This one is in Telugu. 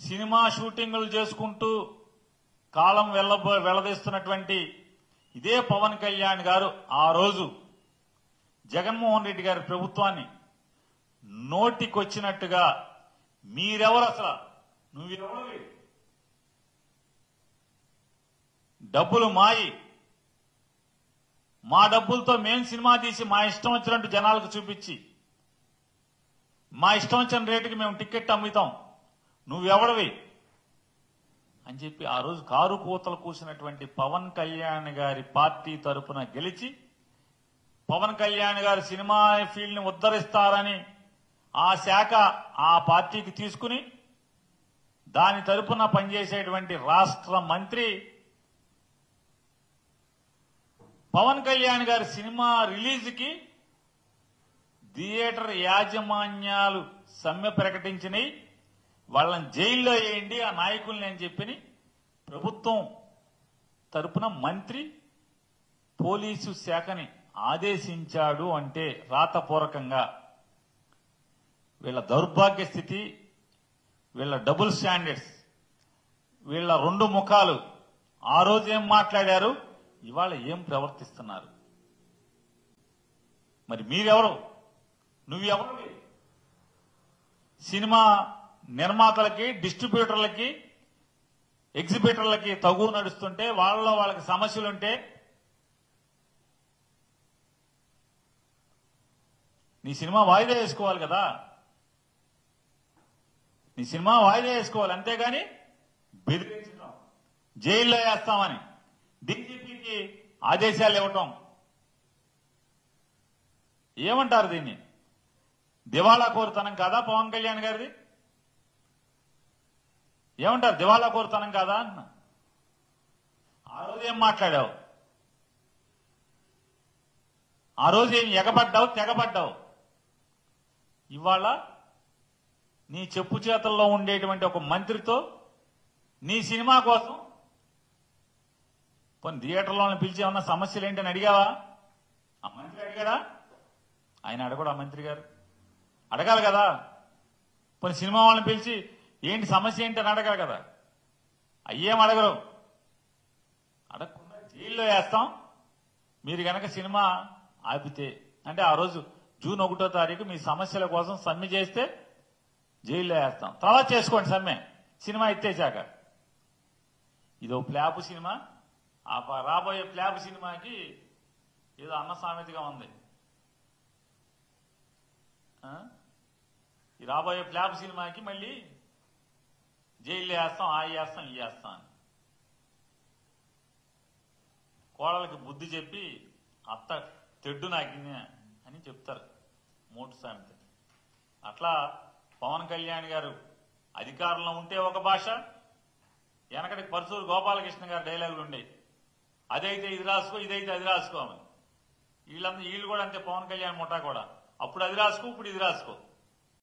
సినిమా షూటింగులు చేసుకుంటూ కాలం వెళ్లదీస్తున్నటువంటి ఇదే పవన్ కళ్యాణ్ గారు ఆ రోజు జగన్మోహన్ రెడ్డి గారి ప్రభుత్వాన్ని నోటికొచ్చినట్టుగా మీరెవరు అసలు నువ్వెవరు డబ్బులు మాయి మా డబ్బులతో మేం సినిమా తీసి మా ఇష్టం వచ్చినట్టు జనాలకు చూపించి మా ఇష్టం వచ్చిన రేటుకి మేము టికెట్ అమ్ముతాం నువ్వెవడవి అని చెప్పి ఆ రోజు కారు కూతలు కూసినటువంటి పవన్ కళ్యాణ్ గారి పార్టీ తరపున గెలిచి పవన్ కళ్యాణ్ గారు సినిమా ఫీల్డ్ ని ఉద్ధరిస్తారని ఆ శాఖ ఆ పార్టీకి తీసుకుని దాని తరపున పనిచేసేటువంటి రాష్ట్ర మంత్రి పవన్ కళ్యాణ్ గారి సినిమా రిలీజ్ కి థియేటర్ యాజమాన్యాలు సమ్మె ప్రకటించినాయి వాళ్ళని జైల్లో వేయండి ఆ నాయకుల్ని అని చెప్పి ప్రభుత్వం తరపున మంత్రి పోలీసు శాఖని ఆదేశించాడు అంటే రాతపూర్వకంగా వీళ్ళ దౌర్భాగ్య స్థితి వీళ్ళ డబుల్ స్టాండర్డ్స్ వీళ్ళ రెండు ముఖాలు ఆ రోజు ఏం మాట్లాడారు ఇవాళ ఏం ప్రవర్తిస్తున్నారు మరి మీరెవరు నువ్వెవరు సినిమా నిర్మాతలకి డిస్ట్రిబ్యూటర్లకి ఎగ్జిబిటర్లకి తగు నడుస్తుంటే వాళ్ళకి సమస్యలుంటే నీ సినిమా వాయిదా వేసుకోవాలి కదా నీ సినిమా వాయిదా వేసుకోవాలి అంతేగాని బెదిరించడం జైల్లో వేస్తామని డీజీపీకి ఆదేశాలు ఇవ్వటం ఏమంటారు దీన్ని దివాళా కోరుతనం కాదా పవన్ కళ్యాణ్ గారిది ఏమంటారు దివాళా కోరుతనం కాదా అన్న ఆ రోజు ఏం మాట్లాడావు ఆ రోజు ఏం ఎగబడ్డావు తెగబడ్డావు ఇవాళ నీ చెప్పు చేతల్లో ఉండేటువంటి ఒక మంత్రితో నీ సినిమా కోసం కొన్ని థియేటర్లోనే పిలిచి ఏమన్నా సమస్యలు ఏంటని అడిగావా ఆ మంత్రి అడిగాడా ఆయన అడగడు ఆ మంత్రి గారు అడగాలి కదా కొన్ని సినిమా వాళ్ళని పిలిచి ఏంటి సమస్య ఏంటి అని అడగాలి కదా అయ్యేం అడగరు అడగకుండా జైల్లో వేస్తాం మీరు గనక సినిమా ఆపితే అంటే ఆ రోజు జూన్ 1వ తారీఖు మీ సమస్యల కోసం సమ్మె చేస్తే జైల్లో వేస్తాం తర్వాత చేసుకోండి సమ్మె సినిమా ఎత్తేసాక ఇదో ప్లాపు సినిమా ఆ రాబోయే ప్లాపు సినిమాకి ఏదో అన్న సామెతగా ఉంది ఈ రాబోయే ప్లాప్ సినిమాకి మళ్ళీ జైల్లో వేస్తాం ఆ వేస్తాం ఈ వేస్తాం అని కోడలకి బుద్ధి చెప్పి అత్త తెడ్డు నాకింది అని చెప్తారు మోటు సామెత అట్లా పవన్ కళ్యాణ్ గారు అధికారంలో ఉంటే ఒక భాష వెనకటికి పరశూరు గోపాలకృష్ణ గారి డైలాగులు ఉండేవి అదైతే ఇది రాసుకో ఇదైతే అది రాసుకోమని వీళ్ళు కూడా అంతే పవన్ కళ్యాణ్ ముఠా కూడా అప్పుడు అది రాసుకో ఇప్పుడు ఇది రాసుకో